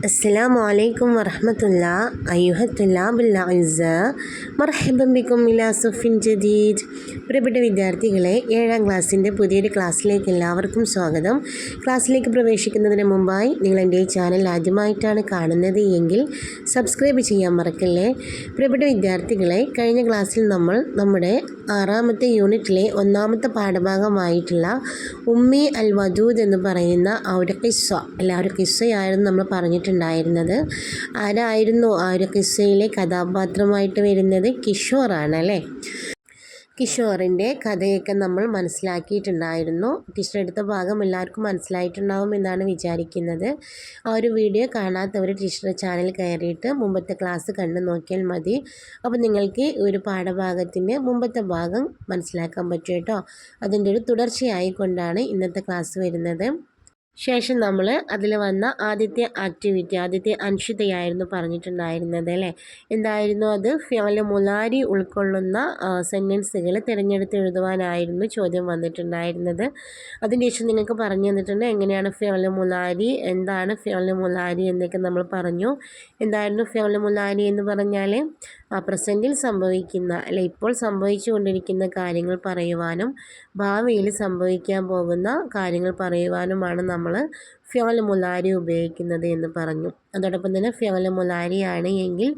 السلام عليكم ورحمة الله أيها الطلاب الأعزاء مرحبا بكم إلى صف جديد. പ്രിയപ്പെട്ട വിദ്യാർത്ഥികളെ, 7ാം ക്ലാസ്സിൻ്റെ പുതിയൊരു ക്ലാസ്സിലേക്ക് എല്ലാവർക്കും സ്വാഗതം. ക്ലാസ്സിലേക്ക് പ്രവേശിക്കുന്നതിന് മുമ്പായി നിങ്ങൾ എൻ്റെ ഈ ചാനൽ ആദ്യമായിട്ടാണ് കാണുന്നത് എങ്കിൽ സബ്സ്ക്രൈബ് ചെയ്യാൻ മറക്കല്ലേ. പ്രിയപ്പെട്ട വിദ്യാർത്ഥികളെ, കഴിഞ്ഞ ക്ലാസ്സിൽ നമ്മൾ നമ്മുടെ 6ാമത്തെ യൂണിറ്റിലെ 1ാമത്തെ പാഠഭാഗമായിട്ടുള്ള ഉമ്മി അൽ വദൂദ് എന്ന് പറയുന്ന ആ ഒരു ഖിസ്സ, ഒരു ഖിസ്സയായിരുന്നു നമ്മൾ പറഞ്ഞിട്ടുണ്ടായിരുന്നത്. ആരായിരുന്നു ആ ഒരു ഖിസ്സയിലെ കഥാപാത്രമായിട്ട് വരുന്നത്? കിഷോറാണ് അല്ലേ. കിഷോറിൻ്റെ കഥയൊക്കെ നമ്മൾ മനസ്സിലാക്കിയിട്ടുണ്ടായിരുന്നു. ടീച്ചർ എടുത്ത ഭാഗം എല്ലാവർക്കും മനസ്സിലായിട്ടുണ്ടാവും എന്നാണ് വിചാരിക്കുന്നത്. ആ ഒരു വീഡിയോ കാണാത്തവർ ടീച്ചറുടെ ചാനൽ കയറിയിട്ട് മുമ്പത്തെ ക്ലാസ് കണ്ടു നോക്കിയാൽ മതി. അപ്പോൾ നിങ്ങൾക്ക് ഒരു പാഠഭാഗത്തിൻ്റെ മുമ്പത്തെ ഭാഗം മനസ്സിലാക്കാൻ പറ്റും കേട്ടോ. അതിൻ്റെ ഒരു തുടർച്ചയായിക്കൊണ്ടാണ് ഇന്നത്തെ ക്ലാസ് വരുന്നത്. ശേഷം നമ്മൾ അതിൽ വന്ന ആദ്യത്തെ ആക്ടിവിറ്റി, ആദ്യത്തെ അൻഷിതയായിരുന്നു പറഞ്ഞിട്ടുണ്ടായിരുന്നത് അല്ലേ. എന്തായിരുന്നു അത്? ഫിഅൽ മുലാരി ഉൾക്കൊള്ളുന്ന സെൻറ്റൻസുകൾ തിരഞ്ഞെടുത്ത് എഴുതുവാനായിരുന്നു ചോദ്യം വന്നിട്ടുണ്ടായിരുന്നത്. അതിന് ശേഷം നിങ്ങൾക്ക് പറഞ്ഞു തന്നിട്ടുണ്ട് എങ്ങനെയാണ് ഫിഅൽ മുലാരി, എന്താണ് ഫിഅൽ മുലാരി എന്നൊക്കെ നമ്മൾ പറഞ്ഞു. എന്തായിരുന്നു ഫിഅൽ മുലാരി എന്ന് പറഞ്ഞാൽ പ്രസൻറ്റിൽ സംഭവിക്കുന്ന ഇപ്പോൾ സംഭവിച്ചു കൊണ്ടിരിക്കുന്ന കാര്യങ്ങൾ പറയുവാനും ഭാവിയിൽ സംഭവിക്കാൻ പോകുന്ന കാര്യങ്ങൾ പറയുവാനുമാണ് നമ്മൾ ഫിഅൽ മുലാരി ഉപയോഗിക്കുന്നത് എന്ന് പറഞ്ഞു. അതോടൊപ്പം തന്നെ ഫിഅൽ മുലാരിയാണ് എങ്കിൽ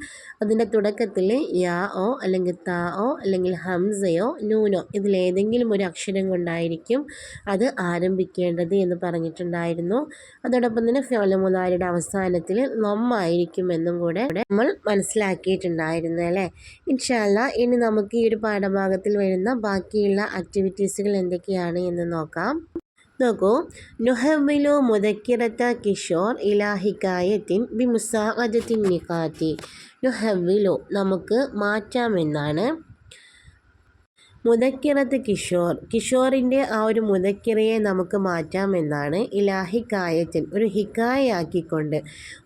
അതിൻ്റെ തുടക്കത്തിൽ യാ ഓ അല്ലെങ്കിൽ താ ഓ അല്ലെങ്കിൽ ഹംസയോ നൂനോ ഇതിലേതെങ്കിലും ഒരു അക്ഷരം കൊണ്ടായിരിക്കും അത് ആരംഭിക്കേണ്ടത് എന്ന് പറഞ്ഞിട്ടുണ്ടായിരുന്നു. അതോടൊപ്പം തന്നെ ഫിഅൽ മുലാരിയുടെ അവസാനത്തിൽ ലൊമ്മായിരിക്കും എന്നും കൂടെ നമ്മൾ മനസ്സിലാക്കിയിട്ടുണ്ടായിരുന്നു അല്ലേ. ഇൻഷാ അല്ലാഹ് ഇനി നമുക്ക് ഈ ഒരു പാഠഭാഗത്തിൽ വരുന്ന ബാക്കിയുള്ള ആക്ടിവിറ്റീസുകൾ എന്തൊക്കെയാണ് എന്ന് നോക്കാം. നോക്കൂ, നുഹവ്വിലു മുദക്കിറത്ത കിഷോർ ഇലാ ഹികായത്തിൻ ബിമുസാഅദത്തിൻ നിഖാത്തി. നുഹവ്വിലു നമുക്ക് മാറ്റാമെന്നാണ്. മുദക്കിറത്ത് കിഷോർ, കിഷോറിൻ്റെ ആ ഒരു മുദക്കിറയെ നമുക്ക് മാറ്റാമെന്നാണ്. ഇലാ ഹിക്കായത്തിൻ ഒരു ഹിക്കായാക്കിക്കൊണ്ട്,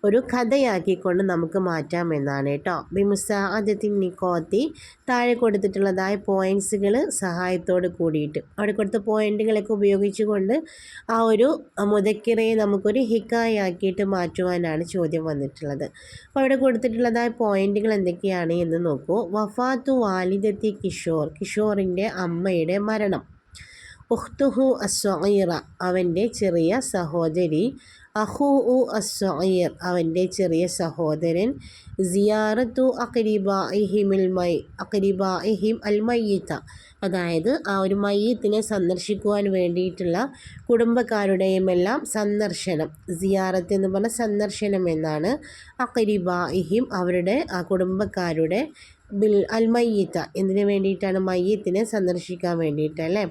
ഒരു കഥയാക്കിക്കൊണ്ട് നമുക്ക് മാറ്റാമെന്നാണ് കേട്ടോ. ബിമുസാഅദത്തിൻ നിഖാത്തി താഴെ കൊടുത്തിട്ടുള്ളതായ പോയിൻറ്റ്സുകൾ സഹായത്തോട് കൂടിയിട്ട് അവിടെ കൊടുത്ത പോയിൻറ്റുകളൊക്കെ ഉപയോഗിച്ചുകൊണ്ട് ആ ഒരു മുദക്കിറയെ നമുക്കൊരു ഹിക്കായാക്കിയിട്ട് മാറ്റുവാനാണ് ചോദ്യം വന്നിട്ടുള്ളത്. അപ്പോൾ അവിടെ കൊടുത്തിട്ടുള്ളതായ പോയിൻറ്റുകൾ എന്തൊക്കെയാണ് എന്ന് നോക്കൂ. വഫാത്തു വാലിദത്തി കിഷോർ, കിഷോറിൻ്റെ അമ്മയുടെ മരണം. ഉഖ്തുഹു അസ്സഗീറ അവൻ്റെ ചെറിയ സഹോദരി. അഖൂഉ അസ്സഗീർ അവൻ്റെ ചെറിയ സഹോദരൻ. സിയാറത്തു അഖരിബാഇഹിം അൽ മയ്യിത്ത അതായത് ആ ഒരു മയ്യിത്തിനെ സന്ദർശിക്കുവാൻ വേണ്ടിയിട്ടുള്ള കുടുംബക്കാരുടെയുമെല്ലാം സന്ദർശനം. സിയാറത്ത് എന്ന് പറഞ്ഞാൽ സന്ദർശനം എന്നാണ്. അഖരിബാഇഹിം അവരുടെ ആ കുടുംബക്കാരുടെ അൽ മയ്യിത്ത എന്തിനു വേണ്ടിയിട്ടാണ്? മയ്യിത്തിനെ സന്ദർശിക്കാൻ വേണ്ടിയിട്ട് അല്ലേ.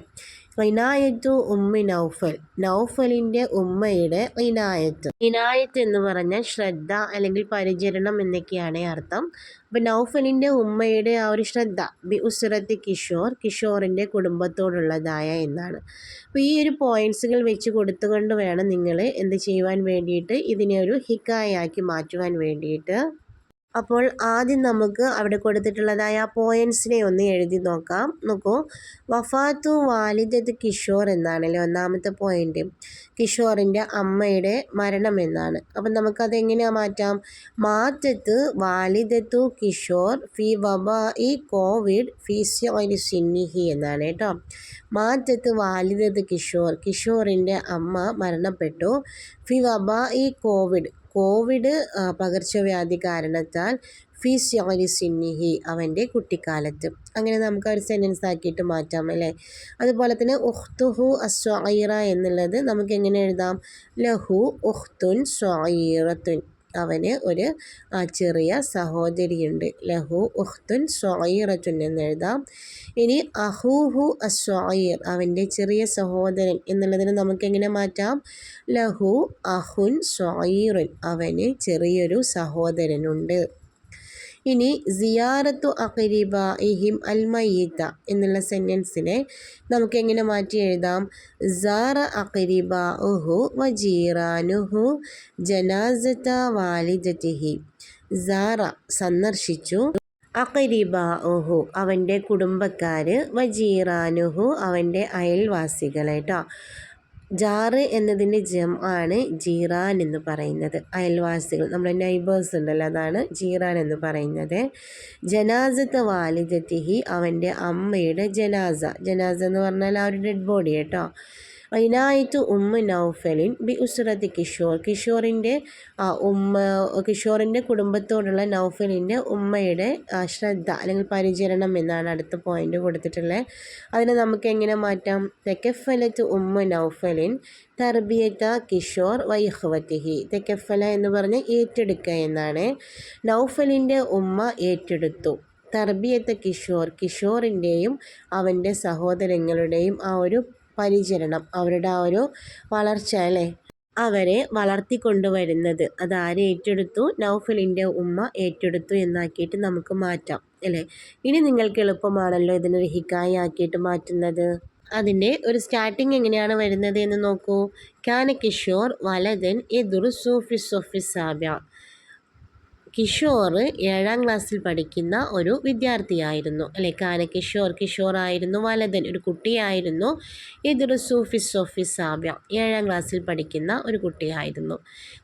ഇനായത്തു ഉമ്മി നൗഫൽ, നൗഫലിൻ്റെ ഉമ്മയുടെ ഇനായത്ത്. ഇനായത്ത് എന്ന് പറഞ്ഞാൽ ശ്രദ്ധ അല്ലെങ്കിൽ പരിചരണം എന്നൊക്കെയാണ് അർത്ഥം. അപ്പോൾ നൗഫലിൻ്റെ ഉമ്മയുടെ ആ ഒരു ശ്രദ്ധ ബി ഉസ്രത്തി കിഷോർ, കിഷോറിൻ്റെ കുടുംബത്തോടുള്ളതായ എന്നാണ്. അപ്പോൾ ഈ ഒരു പോയിൻറ്റ്സുകൾ വെച്ച് കൊടുത്തുകൊണ്ട് വേണം നിങ്ങൾ എന്ത് ചെയ്യുവാൻ വേണ്ടിയിട്ട് ഇതിനെ ഒരു ഹിക്കായാക്കി മാറ്റുവാൻ വേണ്ടിയിട്ട്. അപ്പോൾ ആദ്യം നമുക്ക് അവിടെ കൊടുത്തിട്ടുള്ളതായ ആ പോയിൻറ്റ്സിനെ ഒന്ന് എഴുതി നോക്കാം. നോക്കൂ, വഫാത്തു വാലിദത്ത് കിഷോർ എന്നാണല്ലേ ഒന്നാമത്തെ പോയിൻ്റ്. കിഷോറിൻ്റെ അമ്മയുടെ മരണം എന്നാണ്. അപ്പം നമുക്കത് എങ്ങനെയാണ് മാറ്റാം? മാറ്റത്ത് വാലിദത്തു കിഷോർ ഫി വബാഇ കോവിഡ് ഫി സിന്നിഹി എന്നാണ് കേട്ടോ. മാറ്റത്ത് വാലിദത്ത് കിഷോർ, കിഷോറിൻ്റെ അമ്മ മരണപ്പെട്ടു. ഫി വബാഇ കോവിഡ് പകർച്ചവ്യാധി കാരണത്താൽ ഫി സിന്നിഹി അവൻ്റെ കുട്ടിക്കാലത്ത്. അങ്ങനെ നമുക്ക് ഒരു സെൻറ്റൻസ് ആക്കിയിട്ട് മാറ്റാം അല്ലേ. അതുപോലെ തന്നെ ഉഖ്തുഹു അസ്വഗീറ എന്നുള്ളത് നമുക്ക് എങ്ങനെ എഴുതാം? ലഹു ഉഖ്തുൻ സ്വഗീറത്തുൻ അവന് ഒരു ചെറിയ സഹോദരിയുണ്ട്. ലഹു ഉഖ്തുൻ സ്വഗീറത്തുൻ എന്നെഴുതാം. ഇനി അഹൂഹു അസ്വഗീർ അവൻ്റെ ചെറിയ സഹോദരൻ എന്നുള്ളതിന് നമുക്കെങ്ങനെ മാറ്റാം? ലഹു അഹുൻ സ്വഗീറുൻ അവന് ചെറിയൊരു സഹോദരനുണ്ട്. ഇനി സിയാറത്തു അഖരിബാഇഹിം അൽ മയ്യിത്ത എന്നുള്ള സെൻറ്റൻസിനെ നമുക്ക് എങ്ങനെ മാറ്റി എഴുതാം? സാറ അഖരിബാഉഹു വജീറാനുഹു ജനാസത വാലിദതിഹി. സാറ സന്ദർശിച്ചു, അഖരിബാഉഹു അവൻ്റെ കുടുംബക്കാർ, വജീറാനുഹു അവൻ്റെ അയൽവാസികളെ കേട്ടോ. ജാറ് എന്നതിൻ്റെ ജം ആണ് ജീറാൻ എന്ന് പറയുന്നത്. അയൽവാസികൾ, നമ്മുടെ നൈബേഴ്സ് ഉണ്ടല്ലോ, അതാണ് ജീറാൻ എന്ന് പറയുന്നത്. ജനാസത്ത് വാലിദത്തിഹി, അവൻ്റെ അമ്മയുടെ ജനാസ. ജനാസ എന്ന് പറഞ്ഞാൽ ആ ഒരു ഡെഡ് ബോഡി കേട്ടോ. വൈനായിത്തു ഉമ്മ നൗഫലിൻ ബി ഉസ്രത്തി കിഷോർ, കിഷോറിൻ്റെ കുടുംബത്തോടുള്ള നൗഫലിൻ്റെ ഉമ്മയുടെ ശ്രദ്ധ അല്ലെങ്കിൽ പരിചരണം എന്നാണ് അടുത്ത പോയിന്റ് കൊടുത്തിട്ടുള്ളത്. അതിനെ നമുക്ക് എങ്ങനെ മാറ്റാം? തെക്കഫലത്ത് ഉമ്മ നൗഫലിൻ തർബിയത്ത കിഷോർ വൈഹ്വത്തിഹി. തെക്കഫല എന്ന് പറഞ്ഞ് ഏറ്റെടുക്കുക എന്നാണ്. നൗഫലിൻ്റെ ഉമ്മ ഏറ്റെടുത്തു. തർബിയത്ത കിഷോർ, കിഷോറിൻ്റെയും അവൻ്റെ സഹോദരങ്ങളുടെയും ആ ഒരു പരിചരണം, അവരുടെ ആ ഒരു വളർച്ച അല്ലേ, അവരെ വളർത്തിക്കൊണ്ടുവരുന്നത് അതാരെ ഏറ്റെടുത്തു? നൗഫലിൻ്റെ ഉമ്മ ഏറ്റെടുത്തു എന്നാക്കിയിട്ട് നമുക്ക് മാറ്റാം അല്ലേ. ഇനി നിങ്ങൾക്ക് എളുപ്പമാണല്ലോ ഇതിനൊരു ഹിക്കായ ആക്കിയിട്ട് മാറ്റുന്നത്. അതിൻ്റെ ഒരു സ്റ്റാർട്ടിങ് എങ്ങനെയാണ് വരുന്നത് എന്ന് നോക്കൂ. കാന കിഷോർ വലതൻ എദുറുസു ഫി സൊഫി സാബ്യ. കിഷോർ 7ാം ക്ലാസ്സിൽ പഠിക്കുന്ന ഒരു വിദ്യാർത്ഥിയായിരുന്നു അല്ലേ. കാന കിഷോർ ആയിരുന്നു, വലതൻ ഒരു കുട്ടിയായിരുന്നു, ഇതൊരു സൂഫി സാബ്യ 7ാം ക്ലാസ്സിൽ പഠിക്കുന്ന ഒരു കുട്ടിയായിരുന്നു.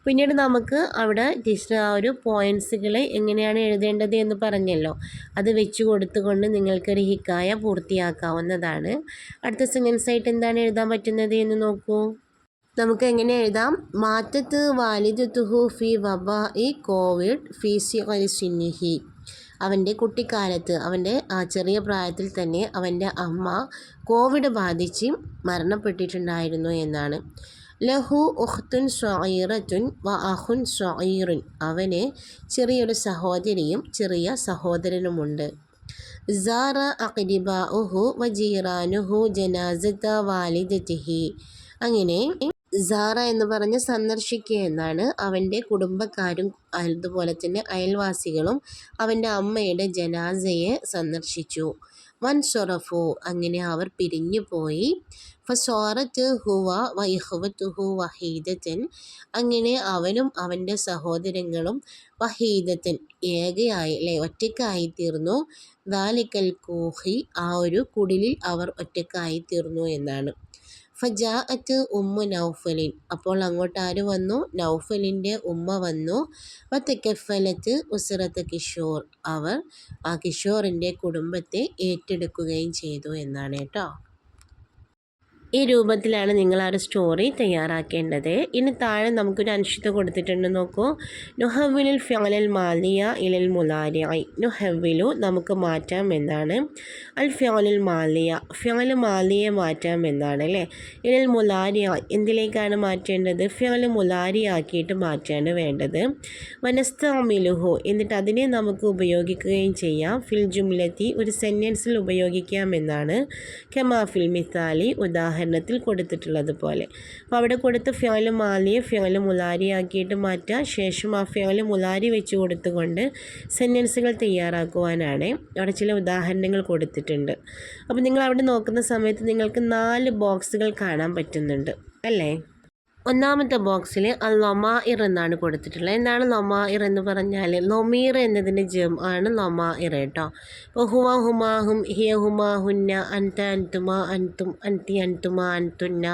പിന്നീട് നമുക്ക് അവിടെ ടീച്ചർ ആ ഒരു പോയിൻറ്റ്സുകൾ എങ്ങനെയാണ് എഴുതേണ്ടത് എന്ന് പറഞ്ഞല്ലോ, അത് വെച്ച് കൊടുത്തുകൊണ്ട് നിങ്ങൾക്കൊരു ഹിക്കായ പൂർത്തിയാക്കാവുന്നതാണ്. അടുത്ത സെൻറ്റൻസ് ആയിട്ട് എന്താണ് എഴുതാൻ പറ്റുന്നത് എന്ന് നോക്കൂ. നമുക്ക് എങ്ങനെ എഴുതാം? മാറ്റത്ത് വാലിദത്തുഹു ഫി വബാഇ കോവിഡ് ഫി സിഗരി സിന്നിഹി. അവൻ്റെ കുട്ടിക്കാലത്ത്, അവൻ്റെ ചെറിയ പ്രായത്തിൽ തന്നെ അവൻ്റെ അമ്മ കോവിഡ് ബാധിച്ച് മരണപ്പെട്ടിട്ടുണ്ടായിരുന്നു എന്നാണ്. ലഹു ഉഖ്തുൻ സ്വഈറത്തുൻ വ അഖുൻ സ്വഈറുൻ. അവന് ചെറിയൊരു സഹോദരിയും ചെറിയ സഹോദരനുമുണ്ട്. സാറ അഖ്രിബാഉഹു വ ജീറാനുഹു ജനാസത വാലിദത്തിഹി. അങ്ങനെ സാറ എന്ന് പറഞ്ഞ് സന്ദർശിക്കുക എന്നാണ്. അവൻ്റെ കുടുംബക്കാരും അതുപോലെ തന്നെ അയൽവാസികളും അവൻ്റെ അമ്മയുടെ ജനാസയെ സന്ദർശിച്ചു. വൻ സൊറഫു, അങ്ങനെ അവർ പിരിഞ്ഞു പോയി. ഫസോറത്ത് ഹുവ വൈഹുവത്തുഹു വഹീദത്തൻ, അങ്ങനെ അവനും അവൻ്റെ സഹോദരങ്ങളും വഹീദത്തൻ ഏകയായി അല്ലെ ഒറ്റക്കായി തീർന്നു. ദാലിക്കൽ കൂഹി, ആ ഒരു കുടിലിൽ അവർ ഒറ്റക്കായി തീർന്നു എന്നാണ്. ഫജാഅത്ത് ഉമ്മു നൗഫലിൻ, അപ്പോൾ അങ്ങോട്ട് ആര് വന്നു? നൗഫലിൻ്റെ ഉമ്മ വന്നു. വതകഫലത്ത് ഉസ്റത്ത് കിഷോർ, അവർ ആ കിഷോറിൻ്റെ കുടുംബത്തെ ഏറ്റെടുക്കുകയും ചെയ്തു എന്നാണ് കേട്ടോ. ഈ രൂപത്തിലാണ് നിങ്ങൾ ആ ഒരു സ്റ്റോറി തയ്യാറാക്കേണ്ടത്. ഇനി താഴെ നമുക്കൊരു അൻഷിത കൊടുത്തിട്ടുണ്ട്, നോക്കൂ. നുഹവിലുൽ ഫിഅലൽ മാലിയ ഇലൽ മുലാരിഇ. നുഹവിലു നമുക്ക് മാറ്റാം എന്നാണ്. അൽ ഫിഅലുൽ മാലിയ, ഫിഅൽ മാലിയെ മാറ്റാം എന്നാണ് അല്ലേ. ഇലൽ മുലാരിഇ, എന്തിലേക്കാണ് മാറ്റേണ്ടത്? ഫിഅൽ മുലാരി ആക്കിയിട്ട് മാറ്റാണ് വേണ്ടത്. വനസ്തഅമിലുഹു, എന്നിട്ട് അതിനെ നമുക്ക് ഉപയോഗിക്കുകയും ചെയ്യാം. ഫിൽ ജുംലത്തി, ഒരു സെൻറ്റൻസിൽ ഉപയോഗിക്കാം എന്നാണ്. കമാ ഫിൽ മിസാലി, ഉദാഹരണത്തിൽ കൊടുത്തിട്ടുള്ളത് പോലെ. അപ്പോൾ അവിടെ കൊടുത്ത് ഫിഅൽ മാലിയെ ഫിഅൽ മുലാരി ആക്കിയിട്ട് മാറ്റുക. ശേഷം ആ ഫിഅൽ മുലാരി വെച്ച് കൊടുത്തുകൊണ്ട് സെൻറ്റൻസുകൾ തയ്യാറാക്കുവാനാണ്. അവിടെ ചില ഉദാഹരണങ്ങൾ കൊടുത്തിട്ടുണ്ട്. അപ്പോൾ നിങ്ങൾ അവിടെ നോക്കുന്ന സമയത്ത് നിങ്ങൾക്ക് 4 ബോക്സുകൾ കാണാൻ പറ്റുന്നുണ്ട് അല്ലേ. ഒന്നാമത്തെ ബോക്സിൽ അൽ ലൊമാഇർ എന്നാണ് കൊടുത്തിട്ടുള്ളത്. എന്താണ് ലൊമാഇർ എന്ന് പറഞ്ഞാൽ? ലൊമീർ എന്നതിൻ്റെ ജം ആണ് ലൊമാഇർ കേട്ടോ. അപ്പോൾ ഹുവ ഹുമാഹും, ഹിയ ഹുമാഹുന്ന, അൻത അൻതുമ, അൻതും അൻതി അൻതുമ, അൻതുന്ന,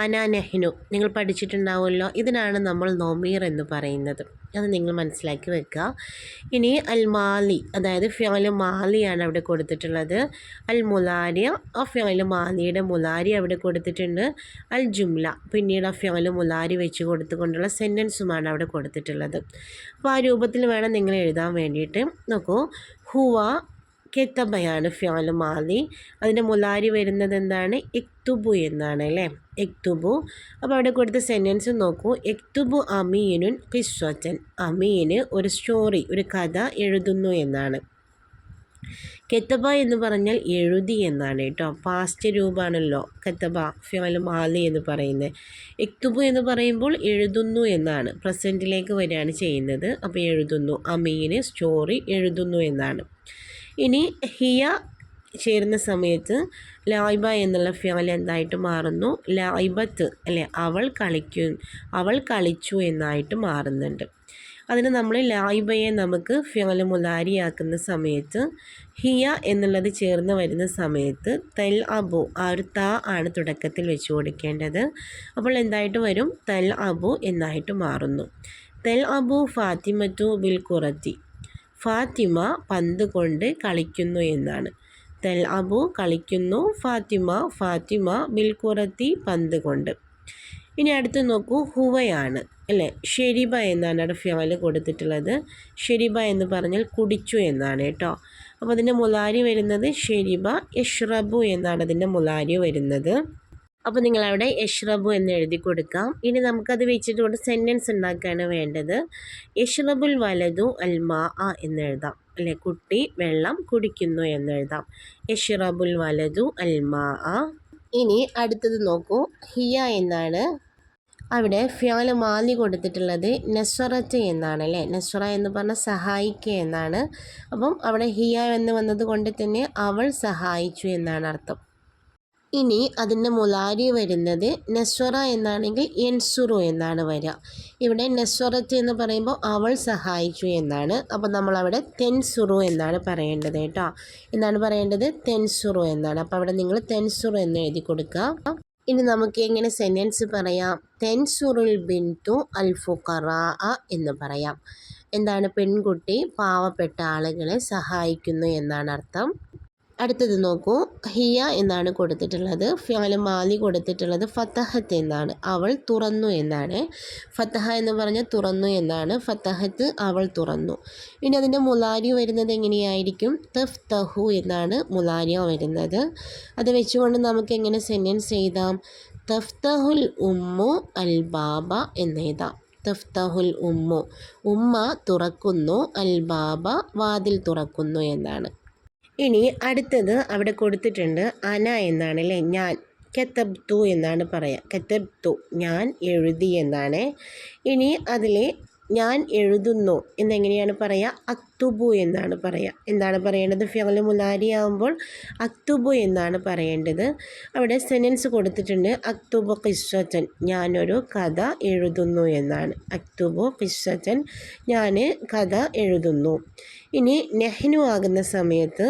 അന നെഹ്നു. നിങ്ങൾ പഠിച്ചിട്ടുണ്ടാവുമല്ലോ. ഇതിനാണ് നമ്മൾ ലൊമീർ എന്ന് പറയുന്നത്. അത് നിങ്ങൾ മനസ്സിലാക്കി വെക്കുക. ഇനി അൽ മാലി, അതായത് ഫിഅൽ മാലിയാണ് അവിടെ കൊടുത്തിട്ടുള്ളത്. അൽ മുലാരി, ആ ഫിഅൽ മാലിയുടെ മുലാരി അവിടെ കൊടുത്തിട്ടുണ്ട്. അൽ ജുംല, പിന്നീട് ആ ഫിഅൽ മുലാരി വെച്ച് കൊടുത്തുകൊണ്ടുള്ള സെൻറ്റൻസുമാണ് അവിടെ കൊടുത്തിട്ടുള്ളത്. അപ്പോൾ ആ രൂപത്തിൽ വേണം നിങ്ങൾ എഴുതാൻ വേണ്ടിയിട്ട്. നോക്കൂ, ഹുവ കെത്തബയാണ് ഫിഅൽ മാലി. അതിൻ്റെ മുലാരി വരുന്നത് എന്താണ്? എക്തുബു എന്നാണ് അല്ലേ. എക്തുബു. അപ്പോൾ അവിടെ കൊടുത്ത സെൻറ്റൻസ് നോക്കൂ. എക്തുബു അമീനുൻ ഖിസ്വത്തൻ, അമീന് ഒരു സ്റ്റോറി, ഒരു കഥ എഴുതുന്നു എന്നാണ്. കെത്തബ എന്ന് പറഞ്ഞാൽ എഴുതി എന്നാണ് കേട്ടോ. പാസ്റ്റ് രൂപമാണല്ലോ കെത്തബ ഫിഅൽ മാലി എന്ന് പറയുന്നത്. എക്തുബു എന്ന് പറയുമ്പോൾ എഴുതുന്നു എന്നാണ്, പ്രസൻറ്റിലേക്ക് വരികയാണ് ചെയ്യുന്നത്. അപ്പോൾ എഴുതുന്നു, അമീന് സ്റ്റോറി എഴുതുന്നു എന്നാണ്. ഇനി ഹിയ ചേരുന്ന സമയത്ത് ലായിബ എന്നുള്ള ഫിഅൽ എന്തായിട്ട് മാറുന്നു? ലായിബത്ത് അല്ലേ, അവൾ കളിച്ചു എന്നായിട്ട് മാറുന്നുണ്ട്. അതിന് നമ്മൾ ലായിബയെ നമുക്ക് ഫിഅൽ മുലാരിയാക്കുന്ന സമയത്ത് ഹിയ എന്നുള്ളത് ചേർന്ന് വരുന്ന സമയത്ത് തൽ അബു ആ ഒരു താ ആണ് തുടക്കത്തിൽ വെച്ച് കൊടുക്കേണ്ടത്. അപ്പോൾ എന്തായിട്ട് വരും? തൽ അബു എന്നായിട്ട് മാറുന്നു. തൽ അബു ഫാത്തിമത്തു ബിൽ ഖുറത്തി. ഫാത്തിമ പന്ത് കൊണ്ട് കളിക്കുന്നു എന്നാണ്. തൽ അബു കളിക്കുന്നു, ഫാത്തിമ ബിൽ ഖുറത്തി പന്ത് കൊണ്ട്. ഇനി അടുത്ത് നോക്കൂ, ഹുവയാണ് അല്ലേ. ഷെരിബ എന്നാണ് അവിടെ ഫിഅൽ കൊടുത്തിട്ടുള്ളത്. ഷെരിബ എന്ന് പറഞ്ഞാൽ കുടിച്ചു എന്നാണ് കേട്ടോ. അപ്പോൾ അതിൻ്റെ മുലാരി വരുന്നത് ഷെരിബ. യഷ്റബു എന്നാണ് അതിൻ്റെ മുലാരി വരുന്നത്. അപ്പോൾ നിങ്ങളവിടെ യഷ്റബു എന്ന് എഴുതി കൊടുക്കാം. ഇനി നമുക്കത് വെച്ചിട്ട് കൊണ്ട് സെൻറ്റൻസ് ഉണ്ടാക്കുകയാണ് വേണ്ടത്. യഷ്റബുൽ വലതു അൽ മാ എന്ന് എഴുതാം അല്ലേ. കുട്ടി വെള്ളം കുടിക്കുന്നു എന്നെഴുതാം. യഷ്റബുൽ വലതു അൽ മാ. ഇനി അടുത്തത് നോക്കൂ, ഹിയ എന്നാണ് അവിടെ ഫിഅൽ മാലി കൊടുത്തിട്ടുള്ളത്. നസ്വറത്ത് എന്നാണ് അല്ലേ. നസ്വറ എന്ന് പറഞ്ഞാൽ സഹായിക്കുക എന്നാണ്. അപ്പം അവിടെ ഹിയ എന്ന് വന്നത് കൊണ്ട് തന്നെ അവൾ സഹായിച്ചു എന്നാണ് അർത്ഥം. ഇനി അതിൻ്റെ മുലാരി വരുന്നത് നസ്വറ എന്നാണെങ്കിൽ യൻസുറു എന്നാണ് വരിക. ഇവിടെ നസ്വറത്ത് എന്ന് പറയുമ്പോൾ അവൾ സഹായിച്ചു എന്നാണ്. അപ്പോൾ നമ്മളവിടെ തെൻസുറു എന്നാണ് പറയേണ്ടത് കേട്ടോ. എന്താണ് പറയേണ്ടത്? തെൻസുറു എന്നാണ്. അപ്പോൾ അവിടെ നിങ്ങൾ തെൻസുറു എന്ന് എഴുതി കൊടുക്കുക. ഇനി നമുക്ക് എങ്ങനെ സെൻറ്റൻസ് പറയാം? തെൻസുറുൽ ബിൻതു അൽ ഫുഖറാ എന്ന് പറയാം. എന്താണ്? പെൺകുട്ടി പാവപ്പെട്ട ആളുകളെ സഹായിക്കുന്നു എന്നാണ് അർത്ഥം. അടുത്തത് നോക്കൂ, ഹിയ എന്നാണ് കൊടുത്തിട്ടുള്ളത്. ഫിഅൽ മാലി കൊടുത്തിട്ടുള്ളത് ഫതഹത്ത് എന്നാണ്. അവൾ തുറന്നു എന്നാണ്. ഫതഹ എന്ന് പറഞ്ഞാൽ തുറന്നു എന്നാണ്. ഫതഹത്ത് അവൾ തുറന്നു. ഇനി അതിൻ്റെ മുലാരി വരുന്നത് എങ്ങനെയായിരിക്കും? തഫ്തഹു എന്നാണ് മുലാരിയ വരുന്നത്. അത് വെച്ചുകൊണ്ട് നമുക്ക് എങ്ങനെ സെൻറ്റൻസ് എഴുതാം? തഫ്തഹുൽ ഉമ്മു അൽ ബാബ എന്നെഴുതാം. തഫ്തഹുൽ ഉമ്മു, ഉമ്മ തുറക്കുന്നു, അൽ ബാബ വാതിൽ തുറക്കുന്നു എന്നാണ്. ഇനി അടുത്തത് അവിടെ കൊടുത്തിട്ടുണ്ട് അന എന്നാണ് അല്ലേ. ഞാൻ. കെത്തബ്തു എന്നാണ് പറയുക. കെത്തബ്തു ഞാൻ എഴുതി എന്നാണ്. ഇനി അതിൽ ഞാൻ എഴുതുന്നു എന്നെങ്ങനെയാണ് പറയുക? അക്തുബു എന്നാണ് പറയുക. എന്താണ് പറയേണ്ടത്? ഫിഅൽ മുലാരി ആകുമ്പോൾ അക്തുബു എന്നാണ് പറയേണ്ടത്. അവിടെ സെൻറ്റൻസ് കൊടുത്തിട്ടുണ്ട്. അക്തുബു ഖിസ്സത്തൻ ഞാനൊരു കഥ എഴുതുന്നു എന്നാണ്. അക്തുബു ഖിസ്സത്തൻ ഞാൻ കഥ എഴുതുന്നു. ഇനി നെഹ്നു ആകുന്ന സമയത്ത്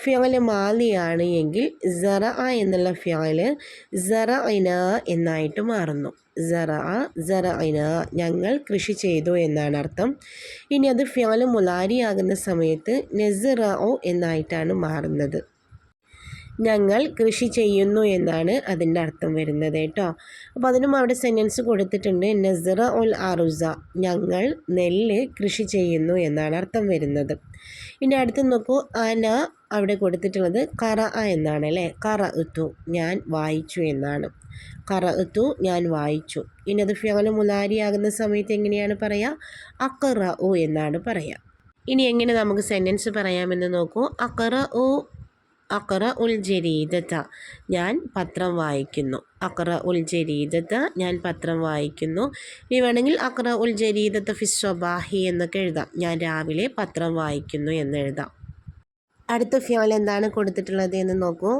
ഫിഅൽ മാലിയാണ് എങ്കിൽ സറഅ എന്നുള്ള ഫിഅൽ സറഅന എന്നായിട്ട് മാറുന്നു. സറഅന ഞങ്ങൾ കൃഷി ചെയ്തു എന്നാണ് അർത്ഥം. ഇനി അത് ഫിഅൽ മുലാരി ആകുന്ന സമയത്ത് നസ്റഉ എന്നായിട്ടാണ് മാറുന്നത്. ഞങ്ങൾ കൃഷി ചെയ്യുന്നു എന്നാണ് അതിൻ്റെ അർത്ഥം വരുന്നത് കേട്ടോ. അപ്പോൾ അതിനും അവിടെ സെൻറ്റൻസ് കൊടുത്തിട്ടുണ്ട്. നസ്റഉൽ അറുസ ഞങ്ങൾ നെല്ല് കൃഷി ചെയ്യുന്നു എന്നാണ് അർത്ഥം വരുന്നത്. ഇനി അടുത്ത് നോക്കൂ, അന അവിടെ കൊടുത്തിട്ടുള്ളത് ഖറഅ എന്നാണ് അല്ലേ. ഖറഅതു ഞാൻ വായിച്ചു എന്നാണ്. ഖറഅതു ഞാൻ വായിച്ചു. ഇനി അത് ഫിഅൽ മുലാരി ആകുന്ന സമയത്ത് എങ്ങനെയാണ് പറയുക? അഖറഉ എന്നാണ് പറയുക. ഇനി എങ്ങനെ നമുക്ക് സെൻറ്റൻസ് പറയാമെന്ന് നോക്കൂ. അഖറ ഉൽ ജരീദത ഞാൻ പത്രം വായിക്കുന്നു. അഖറ ഉൽ ജരീദത ഞാൻ പത്രം വായിക്കുന്നു. ഇനി വേണമെങ്കിൽ അഖറ ഉൽ ജരീദത ഫി സ്വബാഹി എന്നൊക്കെ എഴുതാം. ഞാൻ രാവിലെ പത്രം വായിക്കുന്നു എന്ന് എഴുതാം. അടുത്ത ഫിഅൽ എന്താണ് കൊടുത്തിട്ടുള്ളത് എന്ന് നോക്കൂ.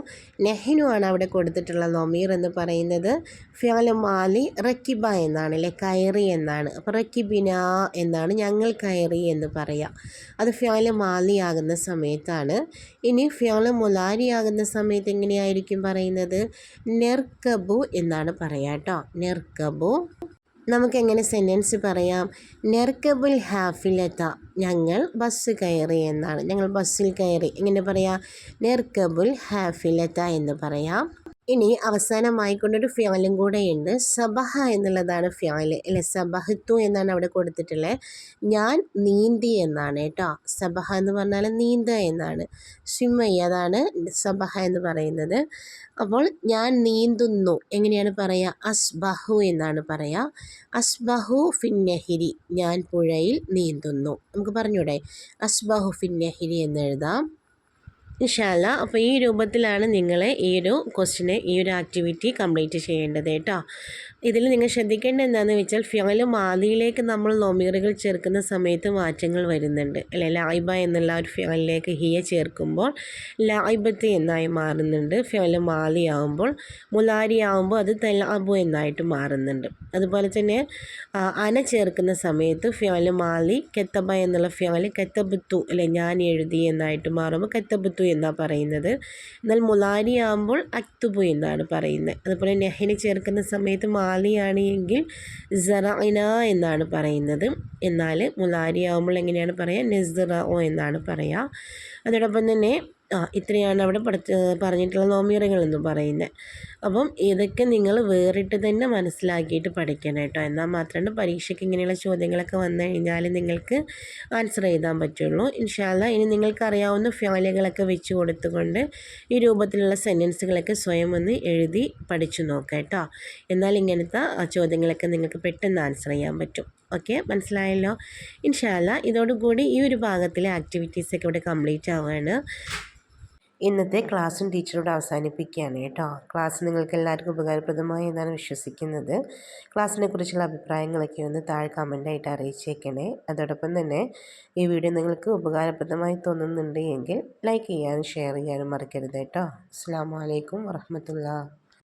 നെഹ്നു ആണ് അവിടെ കൊടുത്തിട്ടുള്ള ലൊമീർ എന്ന് പറയുന്നത്. ഫിഅൽ മാലി റക്കിബ എന്നാണ് അല്ലേ. കയറി എന്നാണ്. അപ്പോൾ റക്കിബിന എന്നാണ് ഞങ്ങൾ കയറി എന്ന് പറയാം. അത് ഫിഅൽ മാലി ആകുന്ന സമയത്താണ്. ഇനി ഫിഅൽ മുലാരി ആകുന്ന സമയത്ത് എങ്ങനെയായിരിക്കും പറയുന്നത്? നെർക്കബു എന്നാണ് പറയുക കേട്ടോ. നെർക്കബു. നമുക്കെങ്ങനെ സെൻറ്റൻസ് പറയാം? നെർക്കബുൽ ഹാഫിലത ഞങ്ങൾ ബസ് കയറി എന്നാണ്. ഞങ്ങൾ ബസ്സിൽ കയറി. എങ്ങനെ പറയാം? നെർക്കബുൽ ഹാഫിലത എന്ന് പറയാം. ഇനി അവസാനമായിക്കൊണ്ടൊരു ഫിഅലും കൂടെയുണ്ട്. സബഹ എന്നുള്ളതാണ് ഫിഅൽ അല്ലെ. സബഹത്തു എന്നാണ് അവിടെ കൊടുത്തിട്ടുള്ളത്. ഞാൻ നീന്തി എന്നാണ് കേട്ടോ. സബഹ എന്ന് പറഞ്ഞാൽ നീന്തുക എന്നാണ്. സ്വിമ്മയ്യ അതാണ് സബഹ എന്ന് പറയുന്നത്. അപ്പോൾ ഞാൻ നീന്തുന്നു എങ്ങനെയാണ് പറയുക? അസ്ബഹു എന്നാണ് പറയുക. അസ്ബഹു ഫിന്നഹിരി ഞാൻ പുഴയിൽ നീന്തുന്നു. നമുക്ക് പറഞ്ഞൂടെ? അസ്ബഹു ഫിന്നഹിരി എന്ന് എഴുതാം. ഇൻഷാ അല്ലാ. അപ്പോൾ ഈ രൂപത്തിലാണ് നിങ്ങൾ ഈ ഒരു ക്വസ്റ്റിനെ ഈ ഒരു ആക്ടിവിറ്റി കംപ്ലീറ്റ് ചെയ്യേണ്ടത് കേട്ടോ. ഇതിൽ നിങ്ങൾ ശ്രദ്ധിക്കേണ്ടത് എന്താണെന്ന് വെച്ചാൽ ഫിഅൽ മാദിയിലേക്ക് നമ്മൾ ലൊമീറുകൾ ചേർക്കുന്ന സമയത്ത് മാറ്റങ്ങൾ വരുന്നുണ്ട് അല്ലെ. ലായിബ എന്നുള്ള ഒരു ഫിഅലിലേക്ക് ഹിയ ചേർക്കുമ്പോൾ ലായിബത്ത് എന്നായി മാറുന്നുണ്ട്. ഫിഅൽ മാദി ആകുമ്പോൾ മുലാരി ആകുമ്പോൾ അത് തലഅബു എന്നായിട്ട് മാറുന്നുണ്ട്. അതുപോലെ തന്നെ അന ചേർക്കുന്ന സമയത്ത് ഫിഅൽ മാദി കെത്തബ എന്നുള്ള ഫിഅൽ കെത്തബത്തു അല്ലെ ഞാൻ എഴുതി എന്നായിട്ട് മാറുമ്പോൾ കെത്തബത്തു എന്നാണ് പറയുന്നത്. എന്നാൽ മുലാരി ആകുമ്പോൾ അക്തുബു എന്നാണ് പറയുന്നത്. അതുപോലെ നെഹിന് ചേർക്കുന്ന സമയത്ത് മാലിയാണ് എങ്കിൽ സറഇന എന്നാണ് പറയുന്നത്. എന്നാൽ മുലാരി ആകുമ്പോൾ എങ്ങനെയാണ് പറയുക? നെസ്റോ എന്നാണ് പറയുക. അതോടൊപ്പം തന്നെ ഇത്രയാണ് അവിടെ പറഞ്ഞിട്ടുള്ള നോമിയറുകൾ എന്ന് പറയുന്നത്. അപ്പം ഇതൊക്കെ നിങ്ങൾ വേറിട്ട് തന്നെ മനസ്സിലാക്കിയിട്ട് പഠിക്കണം കേട്ടോ. എന്നാൽ മാത്രമാണ് പരീക്ഷയ്ക്ക് ഇങ്ങനെയുള്ള ചോദ്യങ്ങളൊക്കെ വന്നു കഴിഞ്ഞാൽ നിങ്ങൾക്ക് ആൻസർ എഴുതാൻ പറ്റുള്ളൂ. ഇൻഷാ അല്ലാഹ് ഇനി നിങ്ങൾക്ക് അറിയാവുന്ന ഫിഅലുകളൊക്കെ വെച്ച് കൊടുത്തുകൊണ്ട് ഈ രൂപത്തിലുള്ള സെൻറ്റൻസുകളൊക്കെ സ്വയം ഒന്ന് എഴുതി പഠിച്ചു നോക്കാം കേട്ടോ. എന്നാൽ ഇങ്ങനത്തെ ചോദ്യങ്ങളൊക്കെ നിങ്ങൾക്ക് പെട്ടെന്ന് ആൻസർ ചെയ്യാൻ പറ്റും. ഓക്കെ, മനസ്സിലായല്ലോ. ഇൻഷാ അല്ലാഹ് ഇതോടുകൂടി ഈ ഒരു ഭാഗത്തിലെ ആക്ടിവിറ്റീസൊക്കെ ഇവിടെ കംപ്ലീറ്റ് ആവുകയാണ്. ഇന്നത്തെ ക്ലാസ്സും ടീച്ചറോട് അവസാനിപ്പിക്കുകയാണ് കേട്ടോ. ക്ലാസ് നിങ്ങൾക്ക് എല്ലാവർക്കും ഉപകാരപ്രദമായി എന്നാണ് വിശ്വസിക്കുന്നത്. ക്ലാസ്സിനെ കുറിച്ചുള്ള അഭിപ്രായങ്ങളൊക്കെ ഒന്ന് താഴെ കമൻ്റായിട്ട് അറിയിച്ചേക്കണേ. അതോടൊപ്പം തന്നെ ഈ വീഡിയോ നിങ്ങൾക്ക് ഉപകാരപ്രദമായി തോന്നുന്നുണ്ട് എങ്കിൽ ലൈക്ക് ചെയ്യാനും ഷെയർ ചെയ്യാനും മറക്കരുത് കേട്ടോ. അസ്സലാമു അലൈക്കും വറഹ്മത്തുള്ളാഹി.